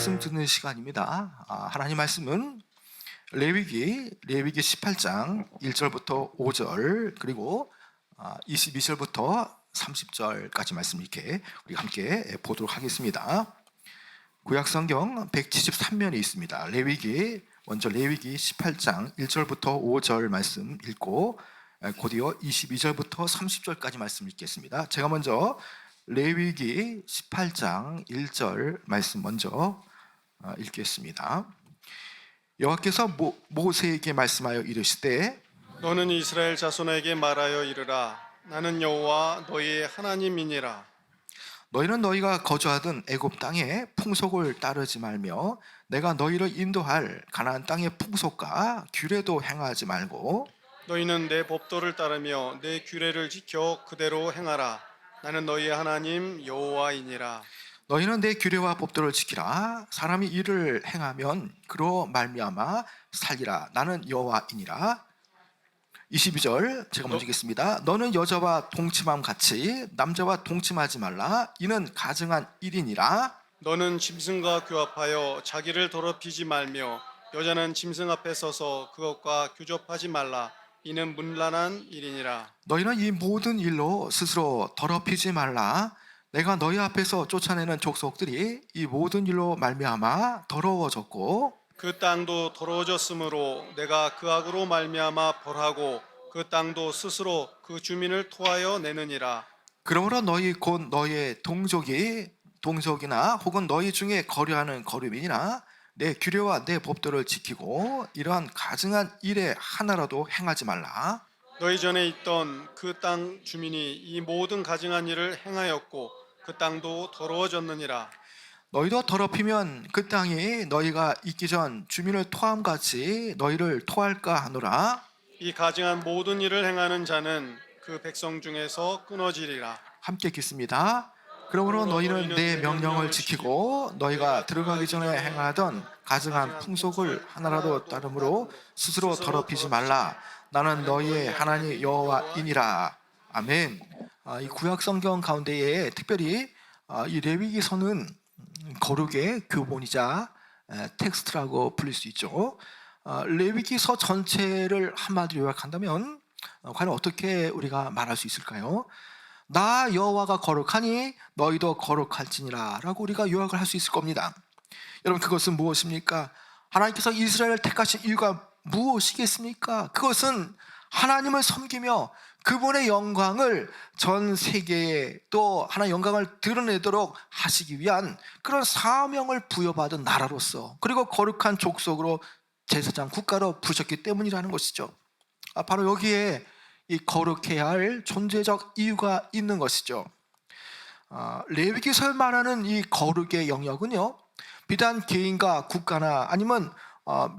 말씀 듣는 시간입니다. 하나님 말씀은 레위기 18장 1절부터 5절 그리고 22절부터 30절까지 말씀 이렇게 우리가 함께 보도록 하겠습니다. 구약성경 173면이 있습니다. 먼저 레위기 18장 1절부터 5절 말씀 읽고 곧이어 22절부터 30절까지 말씀 읽겠습니다. 제가 먼저 레위기 18장 1절 말씀 먼저 읽겠습니다. 여호와께서 모세에게 말씀하여 이르시되 너는 이스라엘 자손에게 말하여 이르라. 나는 여호와 너희의 하나님이니라. 너희는 너희가 거주하던 애굽 땅의 풍속을 따르지 말며 내가 너희를 인도할 가나안 땅의 풍속과 규례도 행하지 말고 너희는 내 법도를 따르며 내 규례를 지켜 그대로 행하라. 나는 너희의 하나님 여호와이니라. 너희는 내 규례와 법도를 지키라. 사람이 이를 행하면 그로 말미암아 살리라. 나는 여호와이니라. 22절 제가 먼저 읽겠습니다. 너는 여자와 동침함 같이 남자와 동침하지 말라. 이는 가증한 일이니라. 너는 짐승과 교합하여 자기를 더럽히지 말며 여자는 짐승 앞에 서서 그것과 교접하지 말라. 이는 문란한 일이니라. 너희는 이 모든 일로 스스로 더럽히지 말라. 내가 너희 앞에서 쫓아내는 족속들이 이 모든 일로 말미암아 더러워졌고 그 땅도 더러워졌으므로 내가 그 악으로 말미암아 벌하고 그 땅도 스스로 그 주민을 토하여 내느니라. 그러므로 너희 곧 너희의 동족이나 혹은 너희 중에 거류하는 거류민이나 내 규례와 내 법도를 지키고 이러한 가증한 일에 하나라도 행하지 말라. 너희 전에 있던 그 땅 주민이 이 모든 가증한 일을 행하였고 그 땅도 더러워졌느니라. 너희도 더럽히면 그 땅이 너희가 있기 전 주민을 토함같이 너희를 토할까 하노라. 이 가증한 모든 일을 행하는 자는 그 백성 중에서 끊어지리라. 함께 읽겠습니다. 그러므로 너희는 내 명령을 지키고 너희가 들어가기 전에 행하던 가증한 풍속을 하나라도 따름으로 스스로 더럽히지 말라. 나는 너희의 하나님 여호와이니라. 아멘. 이 구약 성경 가운데에 특별히 이 레위기서는 거룩의 교본이자 텍스트라고 불릴 수 있죠. 레위기서 전체를 한마디로 요약한다면 과연 어떻게 우리가 말할 수 있을까요? 나 여호와가 거룩하니 너희도 거룩할지니라 라고 우리가 요약을 할 수 있을 겁니다. 여러분, 그것은 무엇입니까? 하나님께서 이스라엘을 택하신 이유가 무엇이겠습니까? 그것은 하나님을 섬기며 그분의 영광을 전 세계에 또 하나님의 영광을 드러내도록 하시기 위한 그런 사명을 부여받은 나라로서 그리고 거룩한 족속으로 제사장 국가로 부르셨기 때문이라는 것이죠. 바로 여기에 이 거룩해야 할 존재적 이유가 있는 것이죠. 레위기서에 말하는 이 거룩의 영역은요, 비단 개인과 국가나 아니면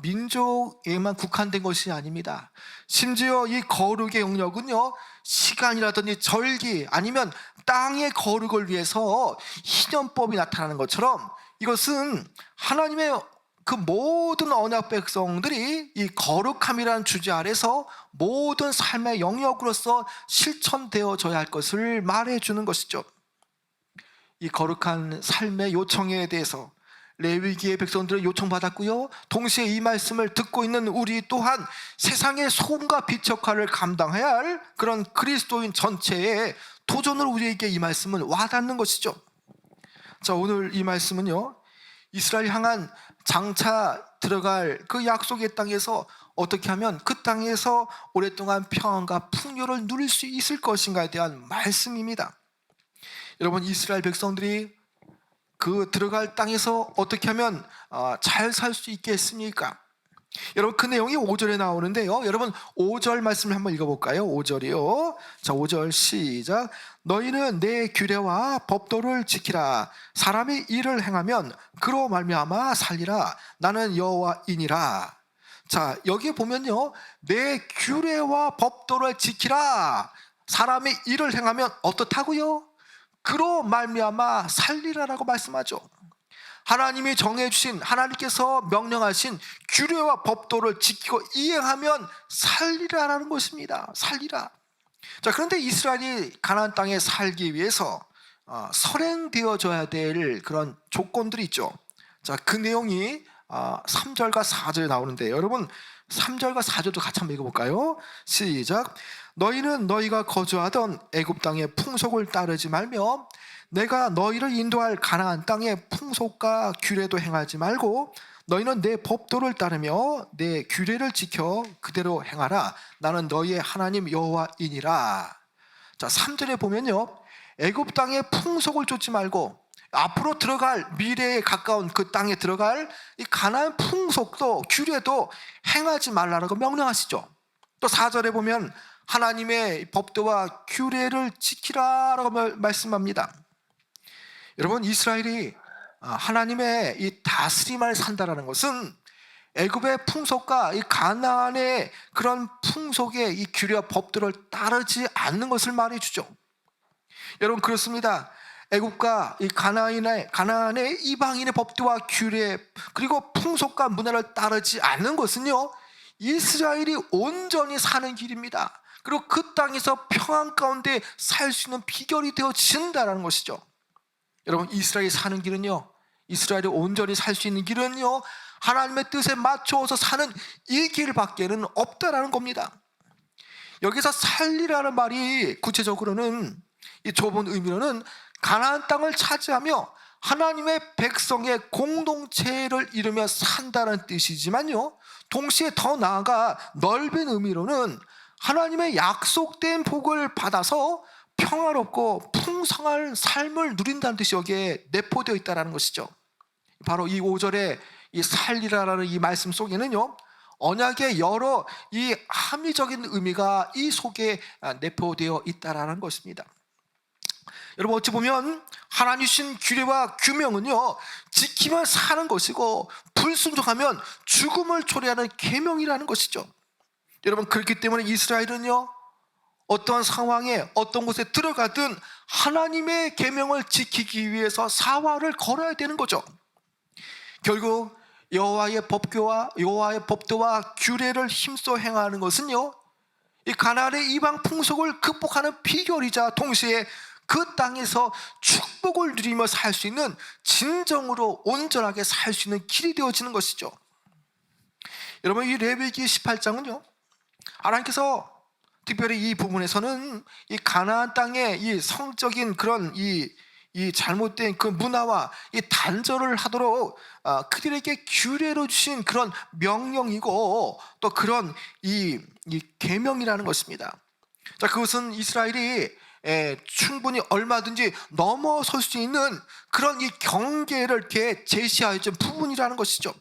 민족에만 국한된 것이 아닙니다. 심지어 이 거룩의 영역은요, 시간이라든지 절기 아니면 땅의 거룩을 위해서 희년법이 나타나는 것처럼 이것은 하나님의 그 모든 언약 백성들이 이 거룩함이라는 주제 아래서 모든 삶의 영역으로서 실천되어져야 할 것을 말해주는 것이죠. 이 거룩한 삶의 요청에 대해서 레위기의 백성들은 요청받았고요, 동시에 이 말씀을 듣고 있는 우리 또한 세상의 소금과 빛 역할을 감당해야 할 그런 그리스도인 전체의 도전으로 우리에게 이 말씀은 와닿는 것이죠. 자, 오늘 이 말씀은요, 이스라엘 향한 장차 들어갈 그 약속의 땅에서 어떻게 하면 그 땅에서 오랫동안 평안과 풍요를 누릴 수 있을 것인가에 대한 말씀입니다. 여러분, 이스라엘 백성들이 그 들어갈 땅에서 어떻게 하면 잘 살 수 있겠습니까? 여러분, 그 내용이 5절에 나오는데요, 여러분 5절 말씀을 한번 읽어볼까요? 5절이요. 자, 5절 시작. 너희는 내 규례와 법도를 지키라. 사람이 이를 행하면 그로 말미암아 살리라. 나는 여호와이니라. 자, 여기에 보면요, 내 규례와 법도를 지키라. 사람이 이를 행하면 어떻다고요? 그로 말미암아 살리라라고 말씀하죠. 하나님이 정해주신, 하나님께서 명령하신 규례와 법도를 지키고 이행하면 살리라라는 것입니다. 살리라. 자, 그런데 이스라엘이 가나안 땅에 살기 위해서 선행되어져야 될 그런 조건들이 있죠. 자, 그 내용이 3절과 4절에 나오는데, 여러분 3절과 4절도 같이 한번 읽어볼까요? 시작. 너희는 너희가 거주하던 애굽 땅의 풍속을 따르지 말며 내가 너희를 인도할 가나안 땅의 풍속과 규례도 행하지 말고 너희는 내 법도를 따르며 내 규례를 지켜 그대로 행하라. 나는 너희의 하나님 여호와이니라. 자, 3절에 보면요, 애굽 땅의 풍속을 쫓지 말고 앞으로 들어갈 미래에 가까운 그 땅에 들어갈 이 가나안 풍속도 규례도 행하지 말라라고 명령하시죠. 또 4절에 보면 하나님의 법도와 규례를 지키라라고 말씀합니다. 여러분, 이스라엘이 하나님의 이 다스림 아래 산다라는 것은 애굽의 풍속과 이 가나안의 그런 풍속의 이 규례와 법들을 따르지 않는 것을 말해주죠. 여러분, 그렇습니다. 애굽과 이 가나안의 이방인의 법도와 규례 그리고 풍속과 문화를 따르지 않는 것은요, 이스라엘이 온전히 사는 길입니다. 그리고 그 땅에서 평안 가운데 살 수 있는 비결이 되어진다는 것이죠. 여러분, 이스라엘이 사는 길은요, 이스라엘이 온전히 살 수 있는 길은요, 하나님의 뜻에 맞춰서 사는 이 길밖에는 없다라는 겁니다. 여기서 살리라는 말이 구체적으로는, 이 좁은 의미로는 가나안 땅을 차지하며 하나님의 백성의 공동체를 이루며 산다는 뜻이지만요, 동시에 더 나아가 넓은 의미로는 하나님의 약속된 복을 받아서 평화롭고 풍성한 삶을 누린다는 뜻이 여기에 내포되어 있다는 것이죠. 바로 이 5절에 이 살리라라는 이 말씀 속에는요, 언약의 여러 이 함의적인 의미가 이 속에 내포되어 있다는 것입니다. 여러분, 어찌 보면 하나님 주신 규례와 규명은요, 지키면 사는 것이고 불순종하면 죽음을 초래하는 계명이라는 것이죠. 여러분, 그렇기 때문에 이스라엘은요, 어떤 상황에 어떤 곳에 들어가든 하나님의 계명을 지키기 위해서 사활을 걸어야 되는 거죠. 결국 여호와의 법도와 규례를 힘써 행하는 것은요, 이 가나안의 이방 풍속을 극복하는 비결이자 동시에 그 땅에서 축복을 누리며 살 수 있는, 진정으로 온전하게 살 수 있는 길이 되어지는 것이죠. 여러분, 이 레위기 18장은요, 하나님께서 특별히 이 부분에서는 이 가나안 땅의 이 성적인 그런 이 잘못된 그 문화와 이 단절을 하도록 그들에게 규례로 주신 그런 명령이고, 또 그런 이 계명이라는 것입니다. 자, 그것은 이스라엘이 충분히 얼마든지 넘어설 수 있는 그런 이 경계를 이렇게 제시하여 준 부분이라는 것이죠.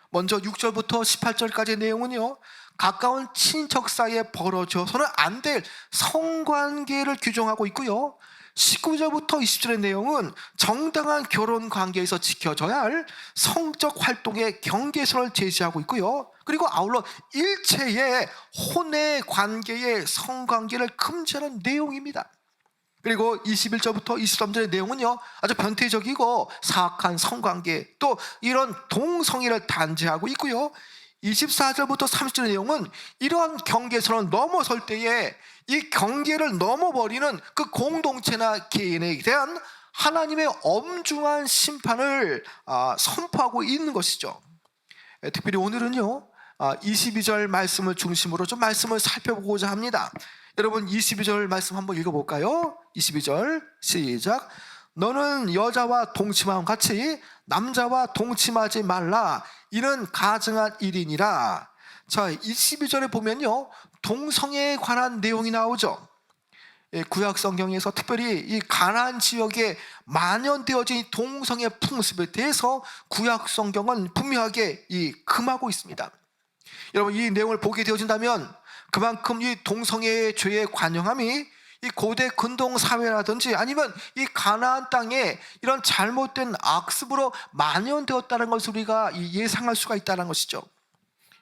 먼저 6절부터 18절까지의 내용은요, 가까운 친척 사이에 벌어져서는 안 될 성관계를 규정하고 있고요, 19절부터 20절의 내용은 정당한 결혼 관계에서 지켜져야 할 성적 활동의 경계선을 제시하고 있고요, 그리고 아울러 일체의 혼의 관계의 성관계를 금지하는 내용입니다. 그리고 21절부터 23절의 내용은요, 아주 변태적이고 사악한 성관계, 또 이런 동성애를 단죄하고 있고요, 24절부터 30절의 내용은 이러한 경계선을 넘어설 때에 이 경계를 넘어버리는 그 공동체나 개인에 대한 하나님의 엄중한 심판을 선포하고 있는 것이죠. 특별히 오늘은요, 22절 말씀을 중심으로 좀 말씀을 살펴보고자 합니다. 여러분, 22절 말씀 한번 읽어볼까요? 22절 시작. 너는 여자와 동침함 같이 남자와 동침하지 말라. 이는 가증한 일이니라. 자, 22절에 보면요, 동성애에 관한 내용이 나오죠. 구약 성경에서 특별히 이 가나안 지역에 만연되어진 동성애 풍습에 대해서 구약 성경은 분명하게 금하고 있습니다. 여러분, 이 내용을 보게 되어진다면 그만큼 이 동성애의 죄의 관영함이 이 고대 근동 사회라든지 아니면 이 가나안 땅에 이런 잘못된 악습으로 만연되었다는 것을 우리가 예상할 수가 있다는 것이죠.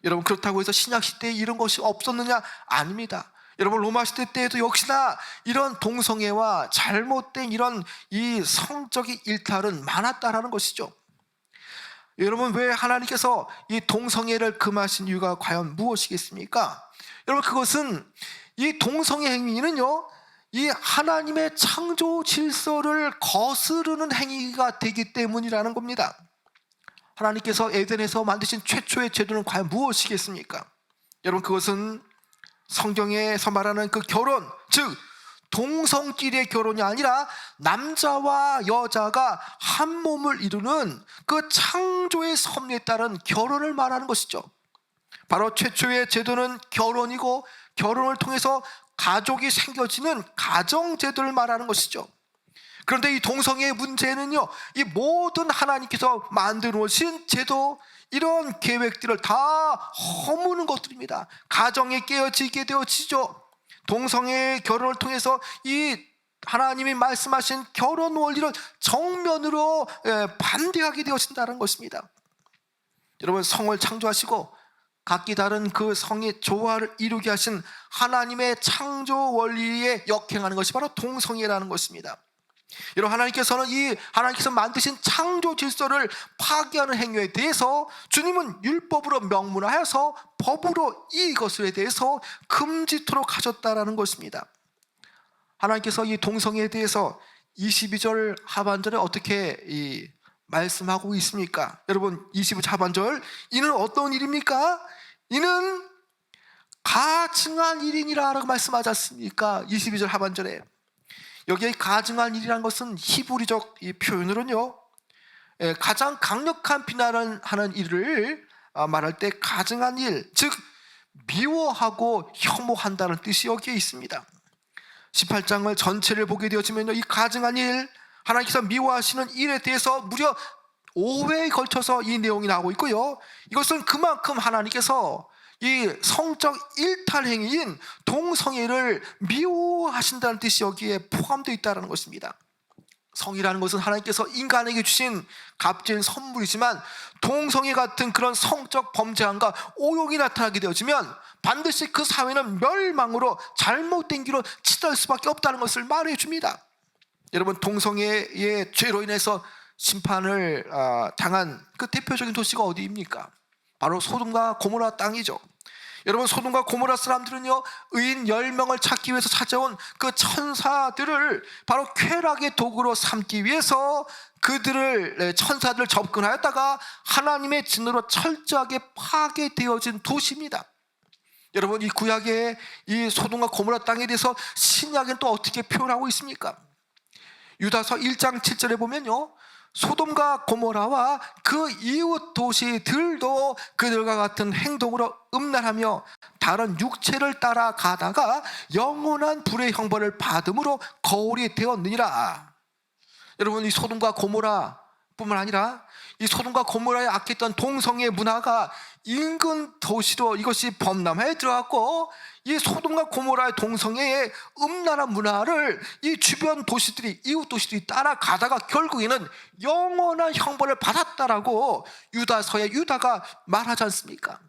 여러분, 그렇다고 해서 신약 시대에 이런 것이 없었느냐? 아닙니다. 여러분, 로마 시대 때에도 역시나 이런 동성애와 잘못된 이런 이 성적인 일탈은 많았다라는 것이죠. 여러분, 왜 하나님께서 이 동성애를 금하신 이유가 과연 무엇이겠습니까? 여러분, 그것은 이 동성애 행위는요, 이 하나님의 창조 질서를 거스르는 행위가 되기 때문이라는 겁니다. 하나님께서 에덴에서 만드신 최초의 제도는 과연 무엇이겠습니까? 여러분, 그것은 성경에서 말하는 그 결혼, 즉 동성끼리의 결혼이 아니라 남자와 여자가 한 몸을 이루는 그 창조의 섭리에 따른 결혼을 말하는 것이죠. 바로 최초의 제도는 결혼이고, 결혼을 통해서 가족이 생겨지는 가정제도를 말하는 것이죠. 그런데 이 동성애의 문제는요, 이 모든 하나님께서 만들어 놓으신 제도, 이런 계획들을 다 허무는 것들입니다. 가정이 깨어지게 되어지죠. 동성애의 결혼을 통해서 이 하나님이 말씀하신 결혼 원리를 정면으로 반대하게 되어진다는 것입니다. 여러분, 성을 창조하시고 각기 다른 그 성의 조화를 이루게 하신 하나님의 창조 원리에 역행하는 것이 바로 동성애라는 것입니다. 여러분, 하나님께서 만드신 창조 질서를 파괴하는 행위에 대해서 주님은 율법으로 명문화해서 법으로 이것에 대해서 금지토록 하셨다라는 것입니다. 하나님께서 이 동성애에 대해서 22절 하반절에 어떻게 말씀하고 있습니까? 여러분, 22절 하반절, 이는 어떤 일입니까? 이는 가증한 일이니라 라고 말씀하지 않습니까? 22절 하반절에. 여기에 가증한 일이라는 것은 히브리적 이 표현으로는요, 가장 강력한 비난을 하는 일을 말할 때 가증한 일, 즉 미워하고 혐오한다는 뜻이 여기에 있습니다. 18장을 전체를 보게 되어지면요, 이 가증한 일, 하나님께서 미워하시는 일에 대해서 무려 5회에 걸쳐서 이 내용이 나오고 있고요, 이것은 그만큼 하나님께서 이 성적 일탈 행위인 동성애를 미워하신다는 뜻이 여기에 포함되어 있다는 것입니다. 성이라는 것은 하나님께서 인간에게 주신 값진 선물이지만, 동성애 같은 그런 성적 범죄함과 오용이 나타나게 되어지면 반드시 그 사회는 멸망으로 잘못된 길로 치닫을 수밖에 없다는 것을 말해 줍니다. 여러분, 동성애의 죄로 인해서 심판을 당한 그 대표적인 도시가 어디입니까? 바로 소돔과 고모라 땅이죠. 여러분, 소돔과 고모라 사람들은요, 의인 10명을 찾기 위해서 찾아온 그 천사들을 바로 쾌락의 도구로 삼기 위해서 천사들을 접근하였다가 하나님의 진노로 철저하게 파괴되어진 도시입니다. 여러분, 이 구약의 이 소돔과 고모라 땅에 대해서 신약은 또 어떻게 표현하고 있습니까? 유다서 1장 7절에 보면요, 소돔과 고모라와 그 이웃 도시들도 그들과 같은 행동으로 음란하며 다른 육체를 따라가다가 영원한 불의 형벌을 받음으로 거울이 되었느니라. 여러분, 이 소돔과 고모라 뿐만 아니라 이 소돔과 고모라에 악했던 동성애 문화가 인근 도시로 이것이 범람해 들어갔고, 이 소돔과 고모라의 동성애의 음란한 문화를 이 주변 도시들이, 이웃 도시들이 따라가다가 결국에는 영원한 형벌을 받았다라고 유다서의 유다가 말하지 않습니까?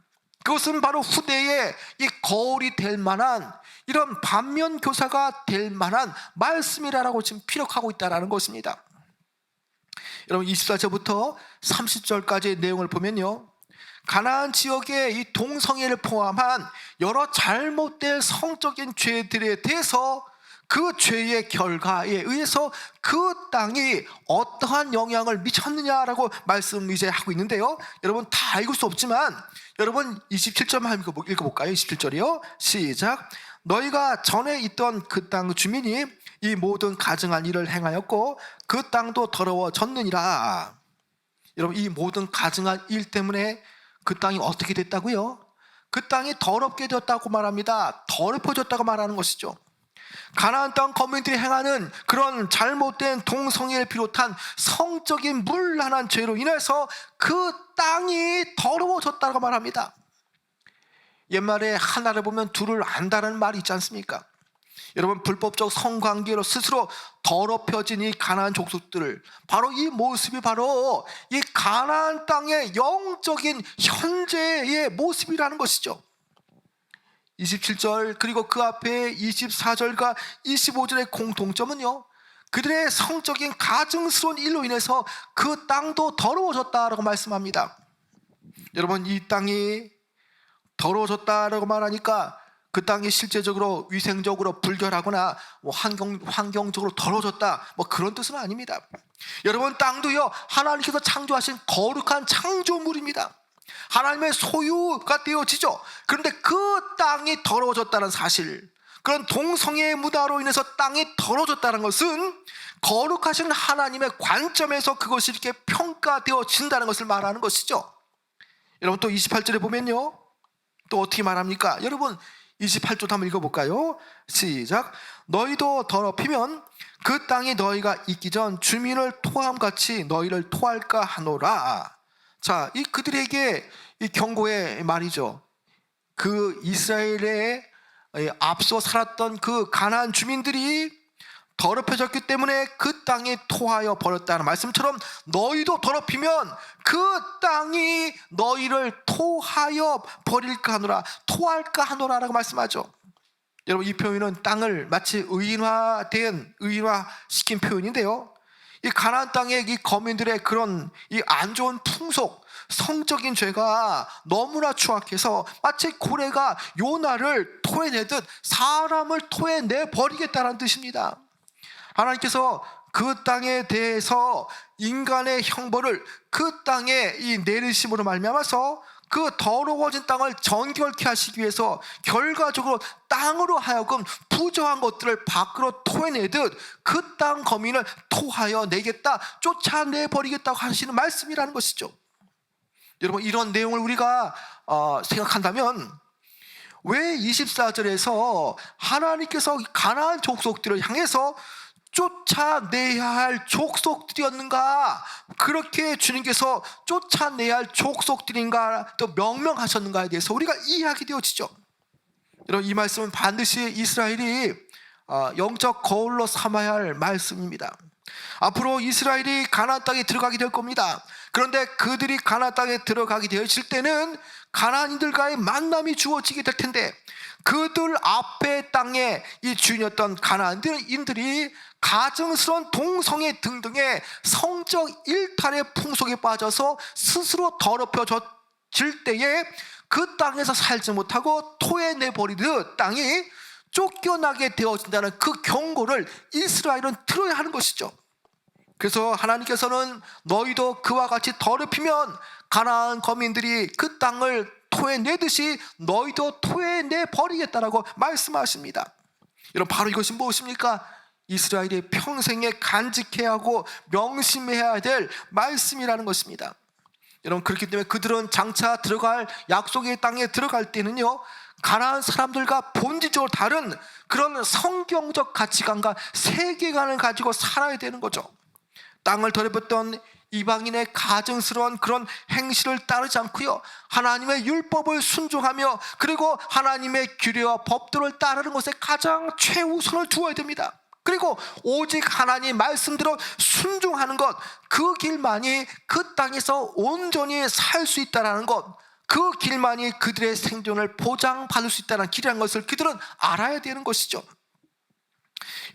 그것은 바로 후대에 이 거울이 될 만한, 이런 반면 교사가 될 만한 말씀이라고 지금 피력하고 있다는 것입니다. 여러분, 24절부터 30절까지의 내용을 보면요, 가나안 지역의 이 동성애를 포함한 여러 잘못된 성적인 죄들에 대해서 그 죄의 결과에 의해서 그 땅이 어떠한 영향을 미쳤느냐라고 말씀 이제 하고 있는데요, 여러분 다 읽을 수 없지만 여러분 27절 읽어볼까요? 27절이요, 시작. 너희가 전에 있던 그 땅 주민이 이 모든 가증한 일을 행하였고 그 땅도 더러워졌느니라. 여러분, 이 모든 가증한 일 때문에 그 땅이 어떻게 됐다고요? 그 땅이 더럽게 되었다고 말합니다. 더럽혀졌다고 말하는 것이죠. 가나안 땅 거민들이 행하는 그런 잘못된 동성애를 비롯한 성적인 문란한 죄로 인해서 그 땅이 더러워졌다고 말합니다. 옛말에 하나를 보면 둘을 안다는 말이 있지 않습니까? 여러분, 불법적 성관계로 스스로 더럽혀진 이 가나안 족속들을, 바로 이 모습이 바로 이 가나안 땅의 영적인 현재의 모습이라는 것이죠. 27절 그리고 그 앞에 24절과 25절의 공통점은요, 그들의 성적인 가증스러운 일로 인해서 그 땅도 더러워졌다라고 말씀합니다. 여러분, 이 땅이 더러워졌다라고 말하니까 그 땅이 실제적으로 위생적으로 불결하거나 뭐 환경적으로 더러워졌다, 뭐 그런 뜻은 아닙니다. 여러분, 땅도요 하나님께서 창조하신 거룩한 창조물입니다. 하나님의 소유가 되어지죠. 그런데 그 땅이 더러워졌다는 사실, 그런 동성애의 문화로 인해서 땅이 더러워졌다는 것은 거룩하신 하나님의 관점에서 그것이 이렇게 평가되어진다는 것을 말하는 것이죠. 여러분, 또 28절에 보면요 또 어떻게 말합니까? 여러분, 28절 한번 읽어볼까요? 시작. 너희도 더럽히면 그 땅이 너희가 있기 전 주민을 토함같이 너희를 토할까 하노라. 자, 이 그들에게 이 경고의 말이죠. 그 이스라엘에 앞서 살았던 그 가나안 주민들이 더럽혀졌기 때문에 그 땅이 토하여 버렸다는 말씀처럼 너희도 더럽히면 그 땅이 너희를 토하여 버릴까 하노라, 토할까 하노라라고 말씀하죠. 여러분, 이 표현은 땅을 마치 의인화시킨 표현인데요, 이 가나안 땅의 이 거민들의 그런 이 안 좋은 풍속, 성적인 죄가 너무나 추악해서 마치 고래가 요나를 토해내듯 사람을 토해내 버리겠다는 뜻입니다. 하나님께서 그 땅에 대해서 인간의 형벌을 그 땅에 이 내리심으로 말미암아서 그 더러워진 땅을 정결케 하시기 위해서 결과적으로 땅으로 하여금 부정한 것들을 밖으로 토해내듯 그 땅 거민을 토하여 내겠다, 쫓아내버리겠다고 하시는 말씀이라는 것이죠. 여러분, 이런 내용을 우리가 생각한다면 왜 24절에서 하나님께서 가나안 족속들을 향해서 쫓아내야 할 족속들이었는가, 그렇게 주님께서 쫓아내야 할 족속들인가 또 명명하셨는가에 대해서 우리가 이해하게 되어지죠. 여러분, 이 말씀은 반드시 이스라엘이 영적 거울로 삼아야 할 말씀입니다. 앞으로 이스라엘이 가나안 땅에 들어가게 될 겁니다. 그런데 그들이 가나안 땅에 들어가게 되어질 때는 가나안인들과의 만남이 주어지게 될 텐데, 그들 앞에 땅에 이 주인이었던 가나안인들이 가증스러운 동성애 등등의 성적 일탈의 풍속에 빠져서 스스로 더럽혀질 때에 그 땅에서 살지 못하고 토해내버리듯 땅이 쫓겨나게 되어진다는 그 경고를 이스라엘은 들어야 하는 것이죠. 그래서 하나님께서는 너희도 그와 같이 더럽히면 가나안 거민들이 그 땅을 토해내듯이 너희도 토해내 버리겠다라고 말씀하십니다. 여러분, 바로 이것이 무엇입니까? 이스라엘이 평생에 간직해야 하고 명심해야 될 말씀이라는 것입니다. 여러분, 그렇기 때문에 그들은 장차 들어갈 약속의 땅에 들어갈 때는요, 가나안 사람들과 본질적으로 다른 그런 성경적 가치관과 세계관을 가지고 살아야 되는 거죠. 땅을 더럽혔던 이방인의 가증스러운 그런 행실을 따르지 않고요, 하나님의 율법을 순종하며 그리고 하나님의 규례와 법도를 따르는 것에 가장 최우선을 두어야 됩니다. 그리고 오직 하나님 말씀대로 순종하는 것, 그 길만이 그 땅에서 온전히 살 수 있다는 것, 그 길만이 그들의 생존을 보장받을 수 있다는 길이라는 것을 그들은 알아야 되는 것이죠.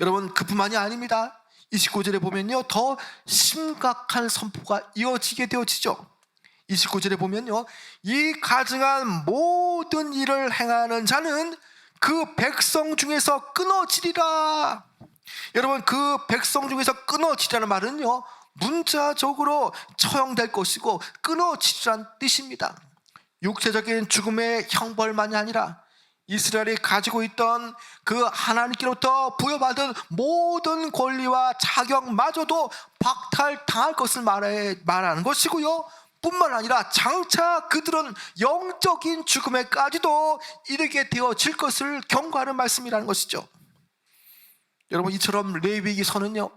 여러분, 그뿐만이 아닙니다. 29절에 보면요, 더 심각한 선포가 이어지게 되어지죠. 29절에 보면요, 이 가증한 모든 일을 행하는 자는 그 백성 중에서 끊어지리라. 여러분, 그 백성 중에서 끊어지라는 말은요, 문자적으로 처형될 것이고 끊어지라는 뜻입니다. 육체적인 죽음의 형벌만이 아니라 이스라엘이 가지고 있던 그 하나님께로부터 부여받은 모든 권리와 자격마저도 박탈당할 것을 말하는 것이고요, 뿐만 아니라 장차 그들은 영적인 죽음에까지도 이르게 되어질 것을 경고하는 말씀이라는 것이죠. 여러분, 이처럼 레위기서는요,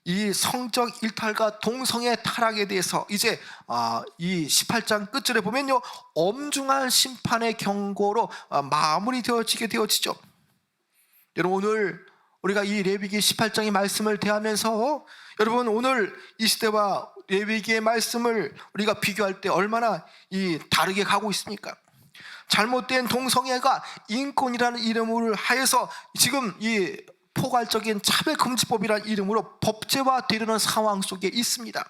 이 성적 일탈과 동성애 타락에 대해서 이제 이 18장 끝절에 보면요, 엄중한 심판의 경고로 마무리되어지게 되어지죠. 여러분, 오늘 우리가 이 레위기 18장의 말씀을 대하면서 여러분, 오늘 이 시대와 레위기의 말씀을 우리가 비교할 때 얼마나 다르게 가고 있습니까? 잘못된 동성애가 인권이라는 이름을 하여서 지금 이 포괄적인 차별금지법이라는 이름으로 법제화되려는 상황 속에 있습니다.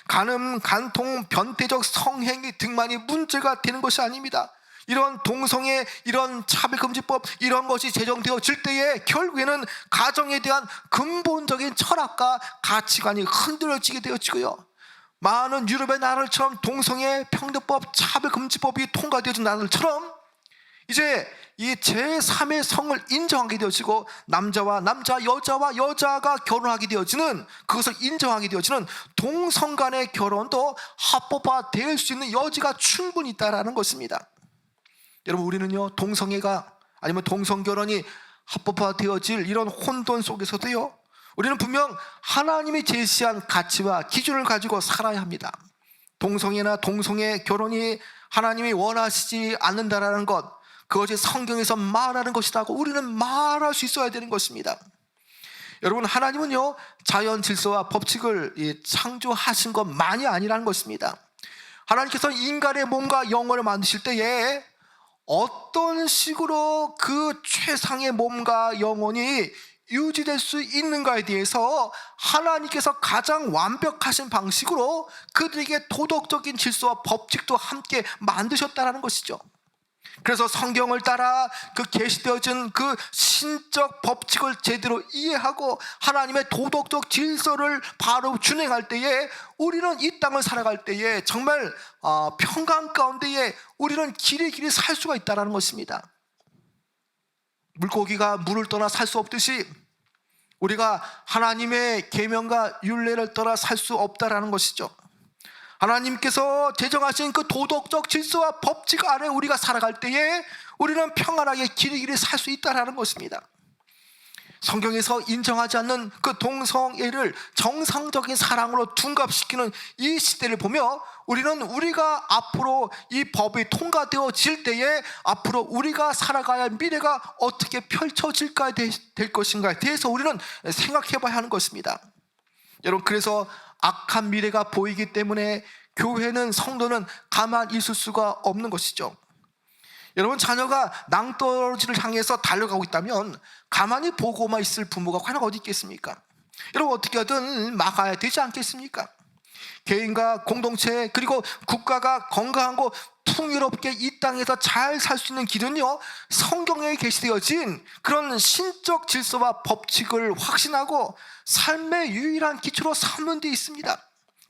간음, 간통, 변태적 성행위 등만이 문제가 되는 것이 아닙니다. 이런 동성애, 이런 차별금지법 이런 것이 제정되어질 때에 결국에는 가정에 대한 근본적인 철학과 가치관이 흔들어지게 되어지고요, 많은 유럽의 나라들처럼 동성애 평등법, 차별금지법이 통과되어진 나라들처럼 이제 이 제3의 성을 인정하게 되어지고 남자와 남자, 여자와 여자가 결혼하게 되어지는, 그것을 인정하게 되어지는 동성 간의 결혼도 합법화될 수 있는 여지가 충분히 있다라는 것입니다. 여러분, 우리는요, 동성애가 아니면 동성결혼이 합법화되어질 이런 혼돈 속에서도요, 우리는 분명 하나님이 제시한 가치와 기준을 가지고 살아야 합니다. 동성애나 동성애 결혼이 하나님이 원하시지 않는다라는 것, 그것이 성경에서 말하는 것이라고 우리는 말할 수 있어야 되는 것입니다. 여러분, 하나님은요, 자연 질서와 법칙을 창조하신 것만이 아니라는 것입니다. 하나님께서 인간의 몸과 영혼을 만드실 때에 어떤 식으로 그 최상의 몸과 영혼이 유지될 수 있는가에 대해서 하나님께서 가장 완벽하신 방식으로 그들에게 도덕적인 질서와 법칙도 함께 만드셨다는 것이죠. 그래서 성경을 따라 그 계시되어진 그 신적 법칙을 제대로 이해하고 하나님의 도덕적 질서를 바로 준행할 때에 우리는 이 땅을 살아갈 때에 정말 평강 가운데에 우리는 길이 살 수가 있다는 것입니다. 물고기가 물을 떠나 살 수 없듯이 우리가 하나님의 계명과 율례를 떠나 살 수 없다라는 것이죠. 하나님께서 제정하신 그 도덕적 질서와 법칙 아래 우리가 살아갈 때에 우리는 평안하게 길이 살 수 있다는 것입니다. 성경에서 인정하지 않는 그 동성애를 정상적인 사랑으로 둔갑시키는 이 시대를 보며 우리는 우리가 앞으로 이 법이 통과되어질 때에 앞으로 우리가 살아가야 할 미래가 어떻게 펼쳐질까 될 것인가에 대해서 우리는 생각해 봐야 하는 것입니다. 여러분, 그래서 악한 미래가 보이기 때문에 교회는, 성도는 가만히 있을 수가 없는 것이죠. 여러분, 자녀가 낭떠러지를 향해서 달려가고 있다면 가만히 보고만 있을 부모가 과연 어디 있겠습니까? 여러분, 어떻게 하든 막아야 되지 않겠습니까? 개인과 공동체 그리고 국가가 건강하고 풍요롭게 이 땅에서 잘 살 수 있는 길은요, 성경에 게시되어진 그런 신적 질서와 법칙을 확신하고 삶의 유일한 기초로 삼는 데 있습니다.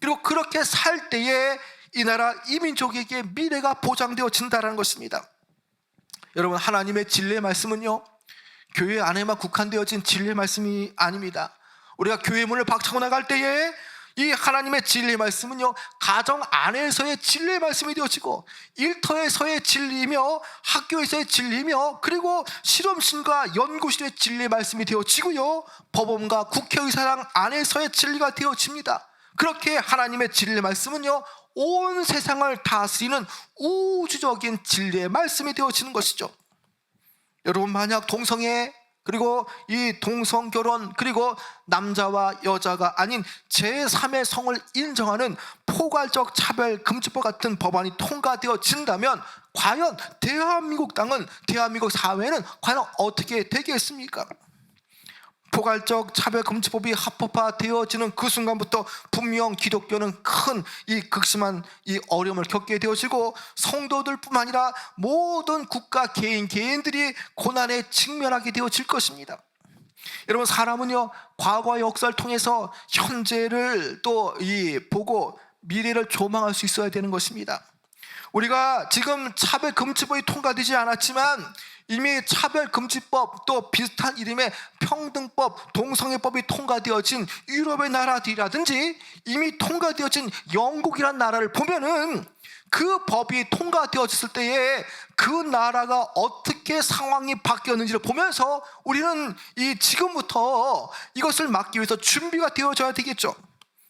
그리고 그렇게 살 때에 이 나라 이민족에게 미래가 보장되어진다는 것입니다. 여러분, 하나님의 진리의 말씀은요, 교회 안에만 국한되어진 진리의 말씀이 아닙니다. 우리가 교회 문을 박차고 나갈 때에 이 하나님의 진리의 말씀은요, 가정 안에서의 진리의 말씀이 되어지고 일터에서의 진리이며 학교에서의 진리이며 그리고 실험실과 연구실의 진리의 말씀이 되어지고요, 법원과 국회의사당 안에서의 진리가 되어집니다. 그렇게 하나님의 진리의 말씀은요, 온 세상을 다스리는 우주적인 진리의 말씀이 되어지는 것이죠. 여러분, 만약 동성애 그리고 이 동성결혼 그리고 남자와 여자가 아닌 제3의 성을 인정하는 포괄적 차별금지법 같은 법안이 통과되어진다면 과연 대한민국 땅은, 대한민국 사회는 과연 어떻게 되겠습니까? 포괄적 차별금지법이 합법화되어지는 그 순간부터 분명 기독교는 큰 이 극심한 이 어려움을 겪게 되어지고 성도들뿐만 아니라 모든 국가 개인들이 고난에 직면하게 되어질 것입니다. 여러분, 사람은요, 과거의 역사를 통해서 현재를 또 보고 미래를 조망할 수 있어야 되는 것입니다. 우리가 지금 차별금지법이 통과되지 않았지만 이미 차별금지법, 또 비슷한 이름의 평등법, 동성애법이 통과되어진 유럽의 나라들이라든지 이미 통과되어진 영국이라는 나라를 보면은 그 법이 통과되어졌을 때에 그 나라가 어떻게 상황이 바뀌었는지를 보면서 우리는 지금부터 이것을 막기 위해서 준비가 되어져야 되겠죠.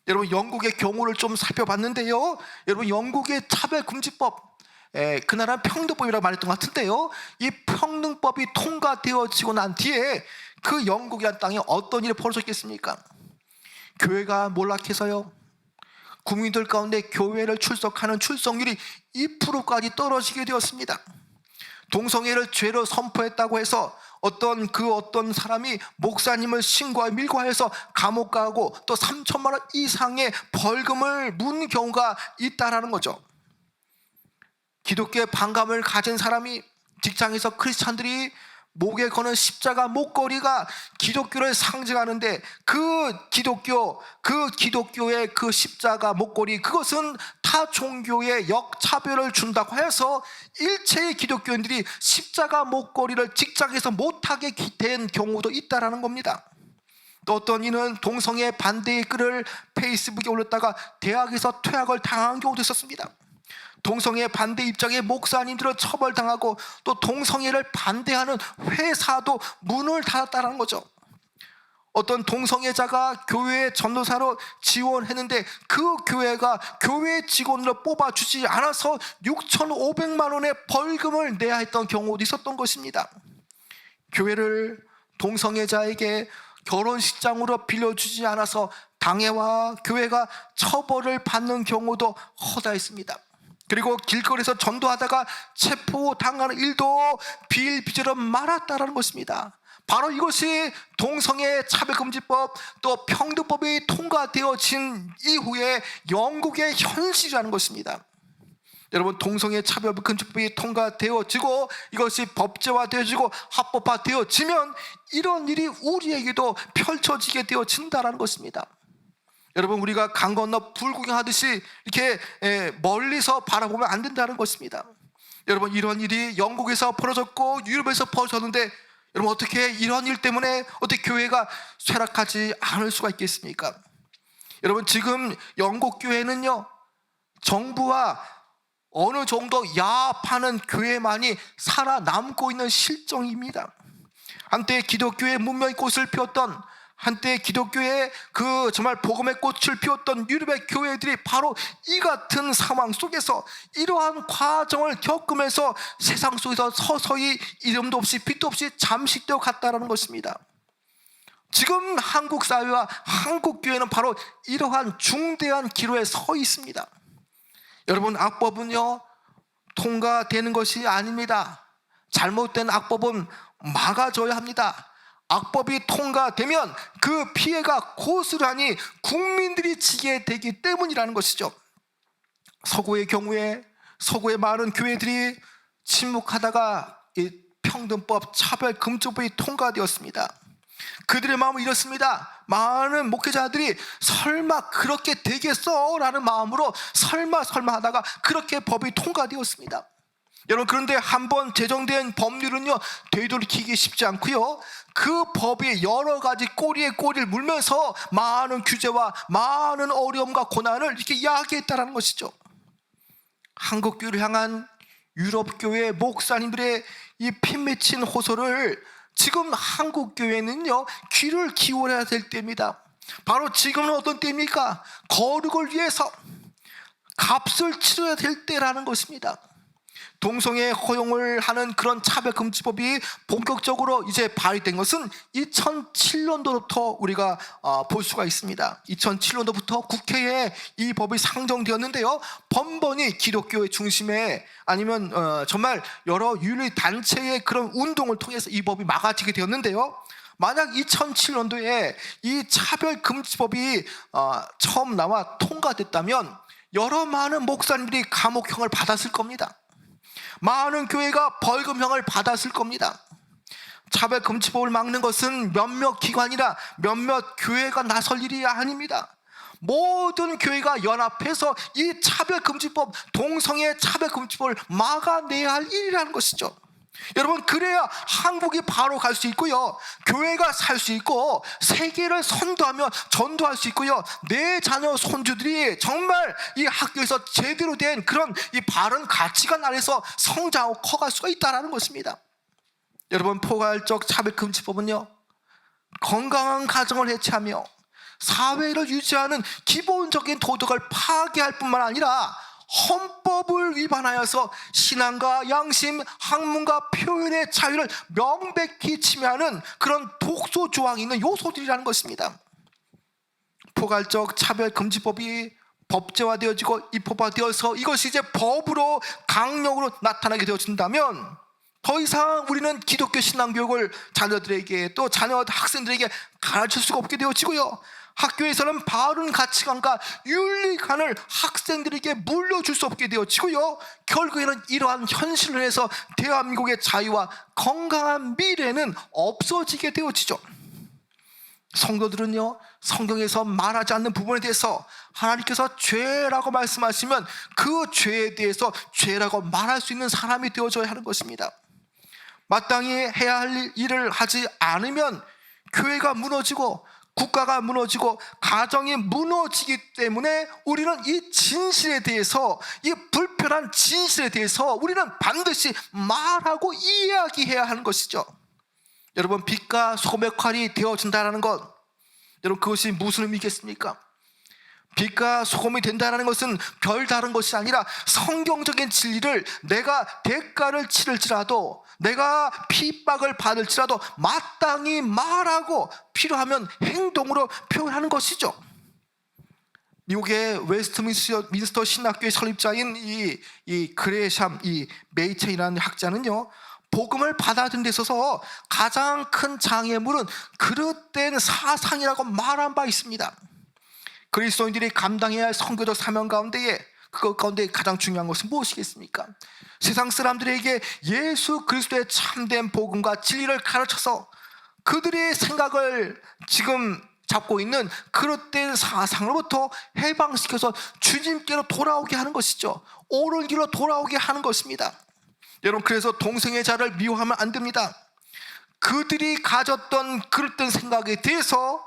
여러분, 영국의 경우를 좀 살펴봤는데요, 여러분, 영국의 차별금지법, 그 나라는 평등법이라고 말했던 것 같은데요, 이 평등법이 통과되어지고 난 뒤에 그 영국이라는 땅에 어떤 일이 벌어졌겠습니까? 교회가 몰락해서요, 국민들 가운데 교회를 출석하는 출석률이 2%까지 떨어지게 되었습니다. 동성애를 죄로 선포했다고 해서 어떤 사람이 목사님을 신고하여 밀고하여서 감옥 가고 또 3천만 원 이상의 벌금을 묻는 경우가 있다라는 거죠. 기독교의 반감을 가진 사람이, 직장에서 크리스찬들이 목에 거는 십자가 목걸이가 기독교를 상징하는데, 그 기독교의 그 십자가 목걸이, 그것은 타 종교의 역차별을 준다고 해서 일체의 기독교인들이 십자가 목걸이를 직장에서 못하게 된 경우도 있다라는 겁니다. 또 어떤 이는 동성애 반대의 글을 페이스북에 올렸다가 대학에서 퇴학을 당한 경우도 있었습니다. 동성애 반대 입장의 목사님들은 처벌당하고, 또 동성애를 반대하는 회사도 문을 닫았다는 거죠. 어떤 동성애자가 교회의 전도사로 지원했는데 그 교회가 교회 직원으로 뽑아주지 않아서 6,500만 원의 벌금을 내야 했던 경우도 있었던 것입니다. 교회를 동성애자에게 결혼식장으로 빌려주지 않아서 당회와 교회가 처벌을 받는 경우도 허다했습니다. 그리고 길거리에서 전도하다가 체포당하는 일도 비일비재로 많았다는 것입니다. 바로 이것이 동성애 차별금지법, 또 평등법이 통과되어진 이후에 영국의 현실이라는 것입니다. 여러분, 동성애 차별금지법이 통과되어지고 이것이 법제화되어지고 합법화되어지면 이런 일이 우리에게도 펼쳐지게 되어진다는 것입니다. 여러분, 우리가 강 건너 불구경하듯이 이렇게 멀리서 바라보면 안 된다는 것입니다. 여러분, 이런 일이 영국에서 벌어졌고 유럽에서 벌어졌는데, 여러분, 어떻게 이런 일 때문에 어떻게 교회가 쇠락하지 않을 수가 있겠습니까? 여러분, 지금 영국 교회는요, 정부와 어느 정도 야합하는 교회만이 살아남고 있는 실정입니다. 한때 기독교의 문명의 꽃을 피웠던, 한때 기독교의 그 정말 복음의 꽃을 피웠던 유럽의 교회들이 바로 이 같은 상황 속에서 이러한 과정을 겪으면서 세상 속에서 서서히 이름도 없이 빛도 없이 잠식되어 갔다는 것입니다. 지금 한국 사회와 한국 교회는 바로 이러한 중대한 기로에 서 있습니다. 여러분, 악법은요 통과되는 것이 아닙니다. 잘못된 악법은 막아줘야 합니다. 악법이 통과되면 그 피해가 고스란히 국민들이 지게 되기 때문이라는 것이죠. 서구의 경우에 서구의 많은 교회들이 침묵하다가 이 평등법 차별금지법이 통과되었습니다. 그들의 마음은 이렇습니다. 많은 목회자들이 설마 그렇게 되겠어? 라는 마음으로 설마 하다가 그렇게 법이 통과되었습니다. 여러분, 그런데 한번 제정된 법률은요 되돌이키기 쉽지 않고요, 그 법이 여러 가지 꼬리에 꼬리를 물면서 많은 규제와 많은 어려움과 고난을 이렇게 이야기했다는 것이죠. 한국교회를 향한 유럽교회 목사님들의 이 핀맺힌 호소를 지금 한국교회는요 귀를 기울여야 될 때입니다. 바로 지금은 어떤 때입니까? 거룩을 위해서 값을 치러야 될 때라는 것입니다. 동성애 허용을 하는 그런 차별금지법이 본격적으로 이제 발의된 것은 2007년도부터 우리가 볼 수가 있습니다. 2007년도부터 국회에 이 법이 상정되었는데요, 번번이 기독교의 중심에 아니면 정말 여러 윤리단체의 그런 운동을 통해서 이 법이 막아지게 되었는데요, 만약 2007년도에 이 차별금지법이 처음 나와 통과됐다면 여러 많은 목사님들이 감옥형을 받았을 겁니다. 많은 교회가 벌금형을 받았을 겁니다. 차별금지법을 막는 것은 몇몇 기관이나 몇몇 교회가 나설 일이 아닙니다. 모든 교회가 연합해서 이 차별금지법, 동성애 차별금지법을 막아내야 할 일이라는 것이죠. 여러분, 그래야 한국이 바로 갈 수 있고요, 교회가 살 수 있고 세계를 선도하며 전도할 수 있고요, 내 자녀 손주들이 정말 이 학교에서 제대로 된 그런 이 바른 가치관 아래서 성장하고 커갈 수가 있다는 것입니다. 여러분, 포괄적 차별금지법은요 건강한 가정을 해체하며 사회를 유지하는 기본적인 도덕을 파괴할 뿐만 아니라 헌법을 위반하여서 신앙과 양심, 학문과 표현의 자유를 명백히 침해하는 그런 독소 조항이 있는 요소들이라는 것입니다. 포괄적 차별금지법이 법제화되어지고 입법화되어서 이것이 이제 법으로 강력으로 나타나게 되어진다면 더 이상 우리는 기독교 신앙교육을 자녀들에게, 또 자녀 학생들에게 가르칠 수가 없게 되어지고요, 학교에서는 바른 가치관과 윤리관을 학생들에게 물려줄 수 없게 되어지고요, 결국에는 이러한 현실을 해서 대한민국의 자유와 건강한 미래는 없어지게 되어지죠. 성도들은요, 성경에서 말하지 않는 부분에 대해서 하나님께서 죄라고 말씀하시면 그 죄에 대해서 죄라고 말할 수 있는 사람이 되어져야 하는 것입니다. 마땅히 해야 할 일을 하지 않으면 교회가 무너지고 국가가 무너지고 가정이 무너지기 때문에 우리는 이 진실에 대해서, 이 불편한 진실에 대해서 우리는 반드시 말하고 이야기해야 하는 것이죠. 여러분, 빛과 소금의 역할이 되어진다는 것, 여러분 그것이 무슨 의미겠습니까? 빛과 소금이 된다는 것은 별다른 것이 아니라 성경적인 진리를 내가 대가를 치를지라도, 내가 핍박을 받을지라도 마땅히 말하고 필요하면 행동으로 표현하는 것이죠. 미국의 웨스트민스터 신학교의 설립자인 이 그레샴 메이체이라는 학자는요, 복음을 받아들인 데 있어서 가장 큰 장애물은 그릇된 사상이라고 말한 바 있습니다. 그리스도인들이 감당해야 할 선교적 사명 가운데 가장 중요한 것은 무엇이겠습니까? 세상 사람들에게 예수 그리스도의 참된 복음과 진리를 가르쳐서 그들의 생각을 지금 잡고 있는 그릇된 사상으로부터 해방시켜서 주님께로 돌아오게 하는 것이죠. 옳은 길로 돌아오게 하는 것입니다. 여러분, 그래서 동성애 자를 미워하면 안 됩니다. 그들이 가졌던 그릇된 생각에 대해서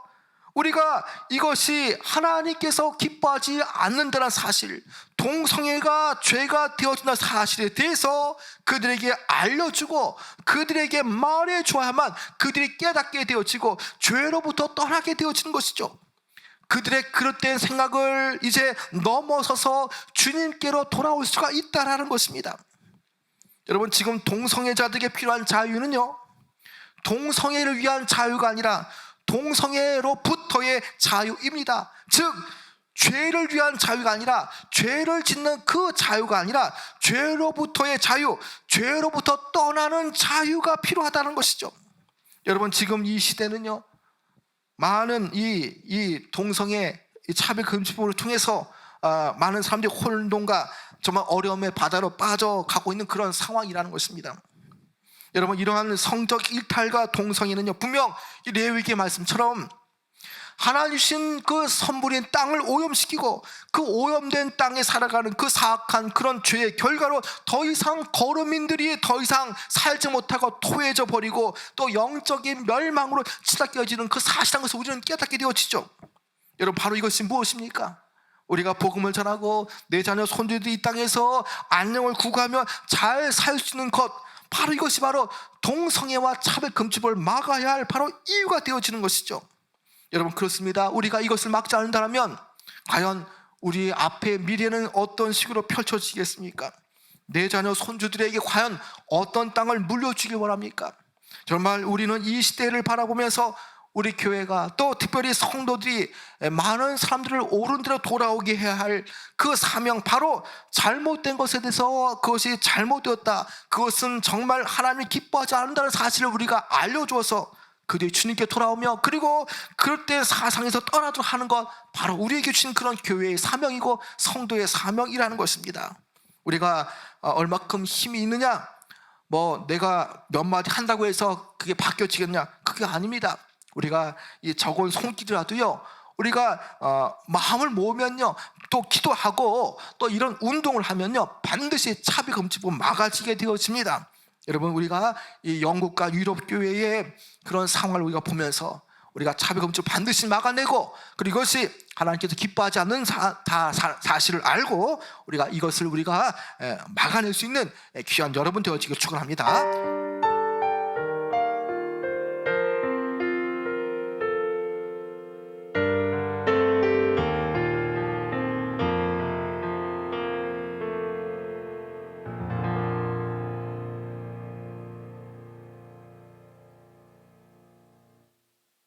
우리가 이것이 하나님께서 기뻐하지 않는다는 사실, 동성애가 죄가 되어진다는 사실에 대해서 그들에게 알려주고 그들에게 말해줘야만 그들이 깨닫게 되어지고 죄로부터 떠나게 되어지는 것이죠. 그들의 그릇된 생각을 이제 넘어서서 주님께로 돌아올 수가 있다는 것입니다. 여러분, 지금 동성애자들에게 필요한 자유는요, 동성애를 위한 자유가 아니라 동성애로부터의 자유입니다. 즉, 죄를 위한 자유가 아니라, 죄를 짓는 그 자유가 아니라 죄로부터의 자유, 죄로부터 떠나는 자유가 필요하다는 것이죠. 여러분, 지금 이 시대는요, 많은 이 동성애 차별금지법을 통해서 많은 사람들이 혼돈과 정말 어려움의 바다로 빠져가고 있는 그런 상황이라는 것입니다. 여러분, 이러한 성적 일탈과 동성애는요, 분명 이 레위기의 말씀처럼 하나님 주신 그 선물인 땅을 오염시키고 그 오염된 땅에 살아가는 그 사악한 그런 죄의 결과로 더 이상 거류민들이 더 이상 살지 못하고 토해져 버리고 또 영적인 멸망으로 치닫혀지는 그 사실한 것을 우리는 깨닫게 되어지죠. 여러분, 바로 이것이 무엇입니까? 우리가 복음을 전하고 내 자녀 손주들이 이 땅에서 안녕을 구가하며 잘 살 수 있는 것, 바로 이것이 바로 동성애와 차별금지법을 막아야 할 바로 이유가 되어지는 것이죠. 여러분, 그렇습니다. 우리가 이것을 막지 않는다면 과연 우리 앞의 미래는 어떤 식으로 펼쳐지겠습니까? 내 자녀 손주들에게 과연 어떤 땅을 물려주길 원합니까? 정말 우리는 이 시대를 바라보면서 우리 교회가 또 특별히 성도들이 많은 사람들을 옳은 대로 돌아오게 해야 할 그 사명, 바로 잘못된 것에 대해서 그것이 잘못되었다, 그것은 정말 하나님이 기뻐하지 않는다는 사실을 우리가 알려주어서 그들이 주님께 돌아오며 그리고 그럴 때 사상에서 떠나도록 하는 것, 바로 우리에게 주신 그런 교회의 사명이고 성도의 사명이라는 것입니다. 우리가 얼마큼 힘이 있느냐, 뭐 내가 몇 마디 한다고 해서 그게 바뀌어지겠냐, 그게 아닙니다. 우리가 이 적은 손길이라도요, 우리가 마음을 모으면요, 또 기도하고 또 이런 운동을 하면요, 반드시 차별금지법 막아지게 되어집니다. 여러분, 우리가 이 영국과 유럽 교회의 그런 상황을 우리가 보면서 우리가 차별금지법 반드시 막아내고, 그리고 이것이 하나님께서 기뻐하지 않는 사실을 알고 우리가 이것을 우리가 막아낼 수 있는 귀한 여러분 되어지길 축원합니다.